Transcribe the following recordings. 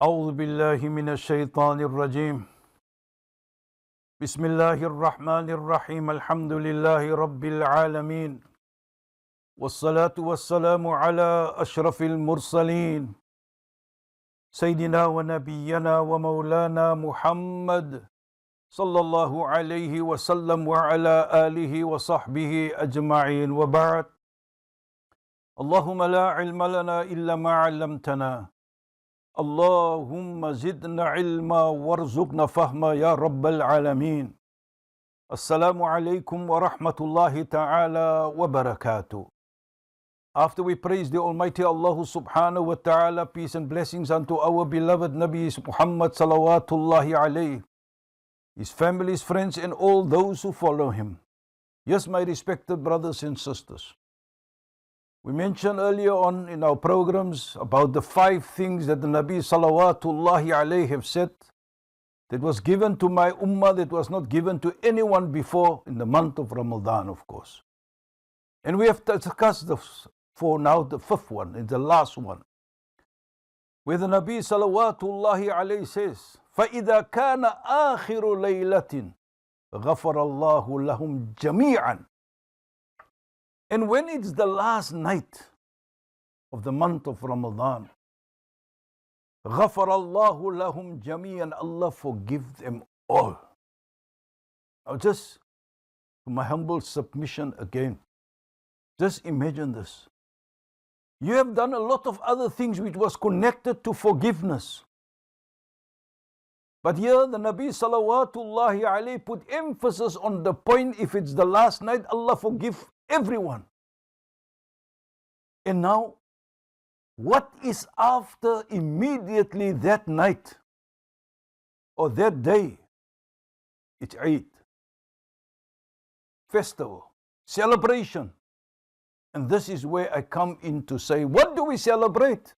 أعوذ بالله من الشيطان الرجيم. بسم الله الرحمن الرحيم. الحمد لله رب العالمين. والصلاة والسلام على أشرف المرسلين سيدنا ونبينا ومولانا محمد صلى الله عليه وسلم وعلى آله وصحبه أجمعين، وبعد. اللهم لا علم لنا إلا ما علمتنا. اللهم زدنا علما وارزقنا فهما يا رب العالمين. Assalamu alaikum wa rahmatullahi ta'ala wa barakatuh. After we praise the Almighty Allah subhanahu wa ta'ala, peace and blessings unto our beloved Nabi Muhammad salawatullahi alayhi, his family, his friends, and all those who follow him. Yes, my respected brothers and sisters. We mentioned earlier on in our programs about the 5 things that the Nabi salawatullahi alayhi have said that was given to my ummah, that was not given to anyone before in the month of Ramadan, of course. And we have discussed for now the 5th one, and the last one, where the Nabi salawatullahi alayhi says, فَإِذَا كَانَ آخِرُ لَيْلَةٍ غَفَرَ اللَّهُ لَهُمْ جَمِيعًا. And when it's the last night of the month of Ramadan, غَفَرَ اللَّهُ لَهُمْ جَمِيعًا, Allah forgive them all. Now just, to my humble submission again, just imagine this. You have done a lot of other things which was connected to forgiveness. But here the Nabi salawatullahi alayhi put emphasis on the point, if it's the last night, Allah forgive everyone. And now, what is after immediately that night or that day? It's Eid, festival, celebration. And this is where I come in to say, what do we celebrate?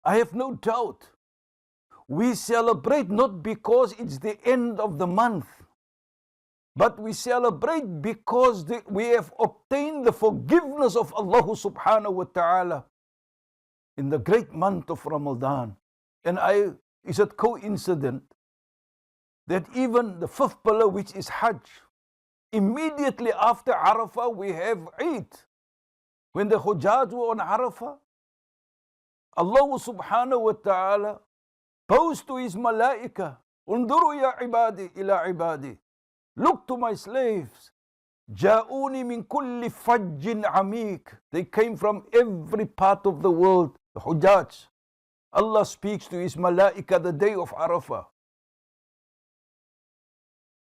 I have no doubt. We celebrate not because it's the end of the month, but we celebrate because we have obtained the forgiveness of Allah subhanahu wa ta'ala in the great month of Ramadan. And is it coincident that even the 5th pillar, which is Hajj, immediately after Arafah we have Eid. When the Hujjaj were on Arafah, Allah subhanahu wa ta'ala posed to his malaika, Unduru ya ibadi ila ibadi. Look to my slaves. Ja'uni min kulli fajjin amik. They came from every part of the world, the Hujjaj. Allah speaks to his malaika the day of Arafah.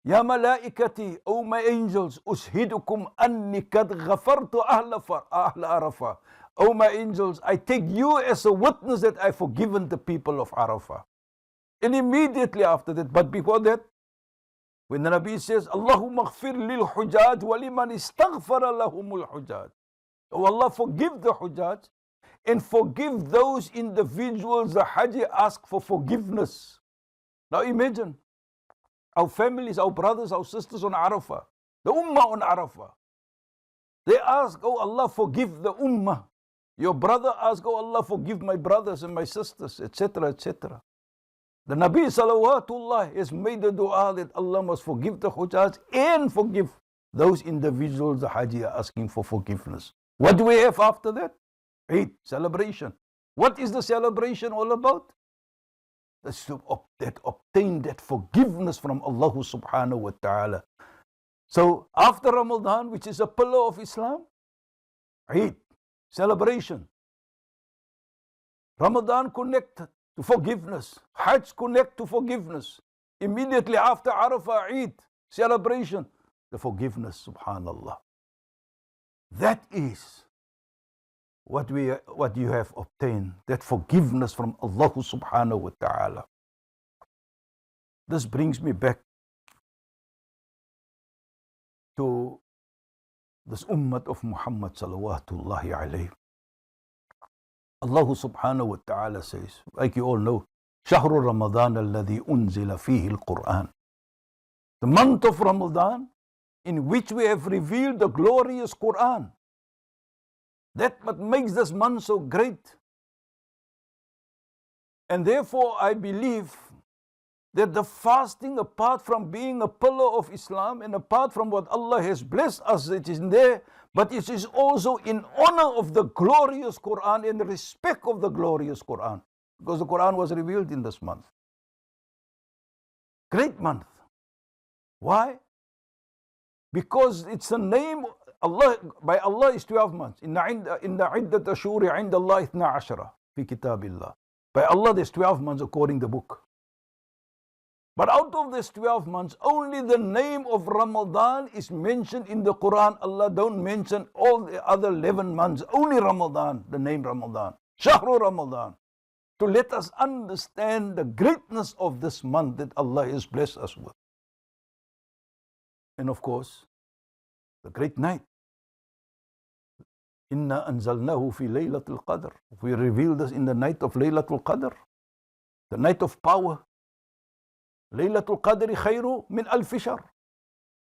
Ya malaikati, O my angels, ushidukum anni kad ghafartu ahla Arafah. O my angels, I take you as a witness that I've forgiven the people of Arafah. And immediately after that, but before that, when the Nabi says, Allahumma ghfir lil hujjaj wa liman istaghfara lahumul hujjaj. Oh Allah, forgive the hujjaj and forgive those individuals the Haji ask for forgiveness. Now imagine, our families, our brothers, our sisters on Arafah, the Ummah on Arafah. They ask, oh Allah, forgive the Ummah. Your brother asks, oh Allah, forgive my brothers and my sisters, etc., etc. The Nabi salawatullah has made the dua that Allah must forgive the Hujjaj and forgive those individuals the Haji are asking for forgiveness. What do we have after that? Eid, celebration. What is the celebration all about? That's to obtain that forgiveness from Allah subhanahu wa ta'ala. So after Ramadan, which is a pillar of Islam, Eid, celebration. Ramadan connected to forgiveness. Hajj connect to forgiveness. Immediately after Arafah, Eid, celebration, the forgiveness, subhanallah. That is what you have obtained, that forgiveness from Allah subhanahu wa ta'ala. This brings me back to this ummah of Muhammad salawatullahi alayhi. Allah subhanahu wa ta'ala says, like you all know, شهر رمضان الذي أنزل فيه القرآن. The month of Ramadan in which we have revealed the glorious Quran. That what makes this month so great. And therefore, I believe that the fasting, apart from being a pillar of Islam and apart from what Allah has blessed us, it is there, but it is also in honor of the glorious Quran and the respect of the glorious Quran, because the Quran was revealed in this month. Great month. Why? Because it's a name, Allah, by Allah is 12 months. Inna iddat ashuri inda Allah ithna ashara fi kitabillah. By Allah there's 12 months according to the book. But out of this 12 months, only the name of Ramadan is mentioned in the Quran. Allah don't mention all the other 11 months, only Ramadan, the name Ramadan. Shahru Ramadan. To let us understand the greatness of this month that Allah has blessed us with. And of course, the great night. Inna anzalnahu fi laylatul qadr. We revealed this in the night of Laylatul Qadr, the night of power. Laylatul Qadri khayru min alfi shahr.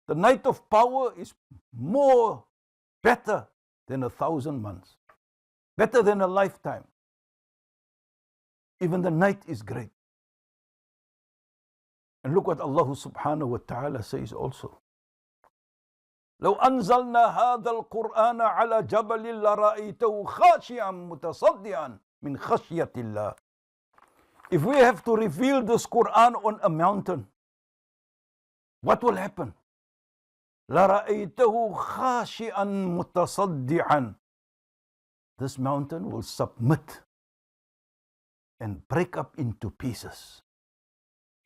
The night of power is more better than 1,000 months, better than a lifetime. Even the night is great. And look what Allah subhanahu wa ta'ala says also. لو أنزلنا هذا القرآن على جبل لرأيته خاشعا متصدعا من خشية الله. If we have to reveal this Quran on a mountain, what will happen? لرأيته خاشعا متصدعا. This mountain will submit and break up into pieces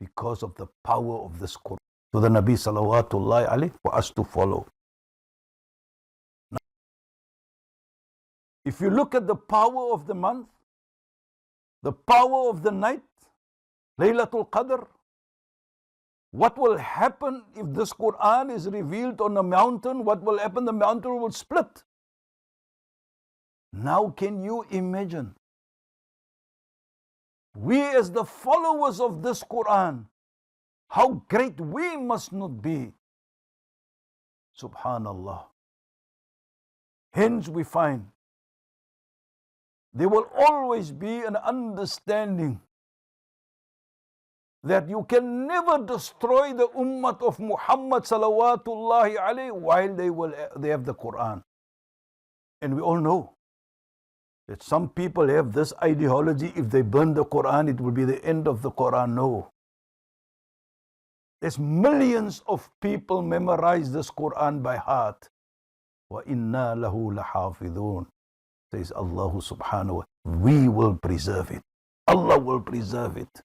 because of the power of this Quran. To the Nabi salawatullahi alayhi, for us to follow. If you look at the power of the month, the power of the night, Laylatul Qadr, what will happen if this Quran is revealed on a mountain? What will happen? The mountain will split. Now can you imagine? We as the followers of this Quran, how great we must not be. Subhanallah. Hence we find there will always be an understanding that you can never destroy the ummah of Muhammad salawatullahi alayhi while they have the Quran. And we all know that some people have this ideology, if they burn the Quran, it will be the end of the Quran. No. There's millions of people memorize this Quran by heart. وَإِنَّا لَهُ لَحَافِظُونَ. Says Allah subhanahu wa ta'ala. We will preserve it. Allah will preserve it.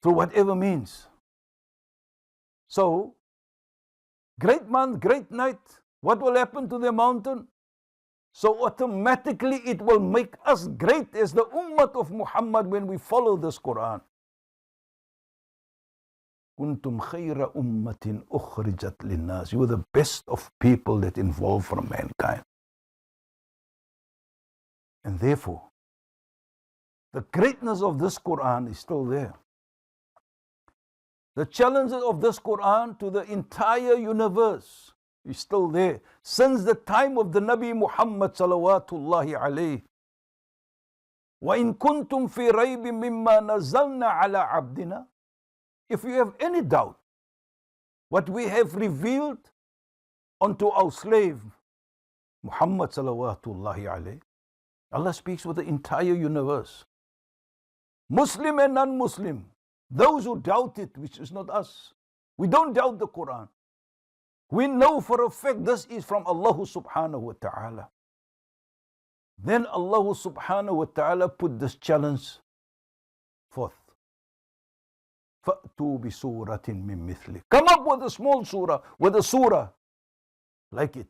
Through whatever means. So, great month, great night. What will happen to the mountain? So automatically it will make us great as the ummah of Muhammad when we follow this Quran. Kuntum khayra ummatin ukhrijat linnas. You are the best of people that involve from mankind. And therefore, the greatness of this Quran is still there. The challenges of this Quran to the entire universe is still there. Since the time of the Nabi Muhammad salawatullahi alayhi. وَإِن كُنْتُمْ فِي رَيْبٍ مِمَّا نَزَّلْنَا عَلَىٰ عَبْدِنَا. If you have any doubt what we have revealed unto our slave Muhammad salawatullahi alayhi, Allah speaks with the entire universe. Muslim and non-Muslim. Those who doubt it, which is not us. We don't doubt the Quran. We know for a fact this is from Allah subhanahu wa ta'ala. Then Allah subhanahu wa ta'ala put this challenge forth. فَأْتُوا بِسُورَةٍ مِّن مِثْلِهِ. Come up with a small surah, with a surah like it.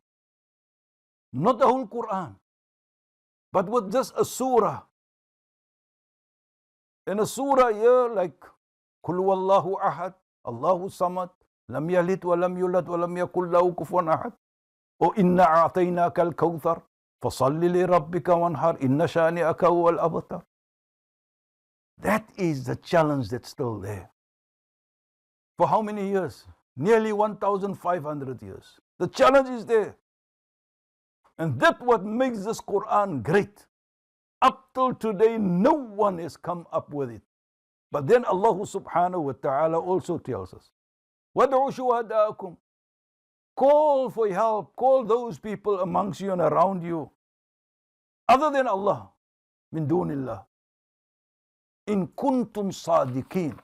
Not the whole Quran, but with just a surah. And a surah here like Qul huwallahu ahad, Allahu samad, lam yalid wa lam yulad wa lam yakul lahu kufuwan ahad. Or inna a'tainaka al-kawthar, fasalli li rabbika wanhar, inna shani'aka huwal abtar. That is the challenge that's still there. For how many years? Nearly 1,500 years. The challenge is there. And that's what makes this Quran great. Up till today, no one has come up with it. But then Allah subhanahu wa ta'ala also tells us, وَادْعُوا شُهَدَاءَكُمْ. Call for help, call those people amongst you and around you, other than Allah, min dunillah. In kuntum sadiqeen.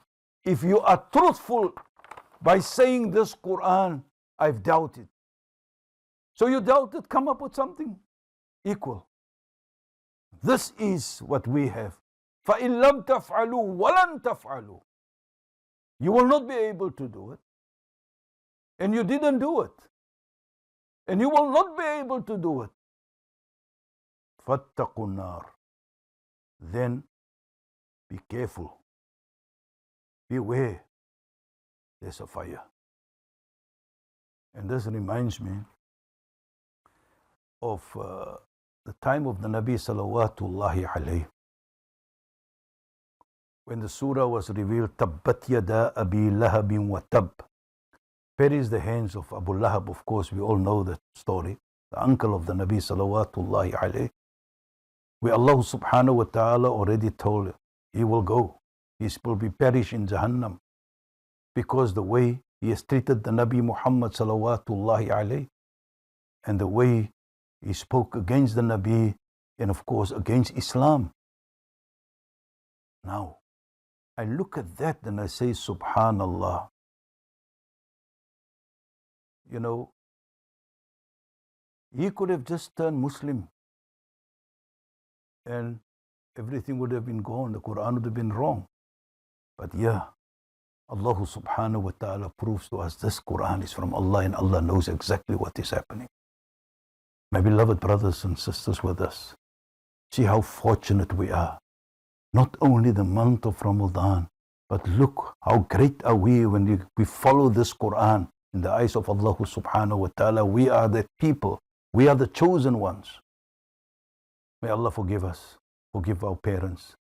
If you are truthful by saying this Quran, I've doubted. So you doubted, come up with something equal. This is what we have. فَإِن لَمْ تَفْعَلُوا وَلَن تَفْعَلُوا. You will not be able to do it. And you didn't do it. And you will not be able to do it. فَاتَّقُوا النَّارِ. Then be careful. Beware. There's a fire. And this reminds me of the time of the Nabi salawatullahi alayhi, when the surah was revealed, Tabbat yada Abi Lahabin wa tab. Perished the hands of Abu Lahab, of course, we all know that story, the uncle of the Nabi salawatullahi alayhi, where Allah subhanahu wa ta'ala already told him, he will go, he will be perished in Jahannam, because the way he has treated the Nabi Muhammad salawatullahi alayhi, and the way he spoke against the Nabi, and of course against Islam. Now, I look at that and I say, Subhanallah. You know, he could have just turned Muslim and everything would have been gone, the Quran would have been wrong. But yeah, Allah subhanahu wa ta'ala proves to us this Quran is from Allah and Allah knows exactly what is happening. My beloved brothers and sisters with us, see how fortunate we are. Not only the month of Ramadan, but look how great are we when we follow this Quran in the eyes of Allah subhanahu wa ta'ala. We are the people, we are the chosen ones. May Allah forgive us, forgive our parents.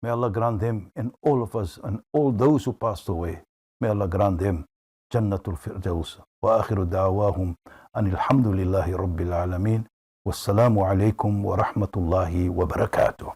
May Allah grant them and all of us and all those who passed away. May Allah grant them Jannatul Firdaus. Wa akhiru da'wahum an alhamdulillahi rabbil alameen. Wassalamu alaikum wa rahmatullahi wa barakatuh.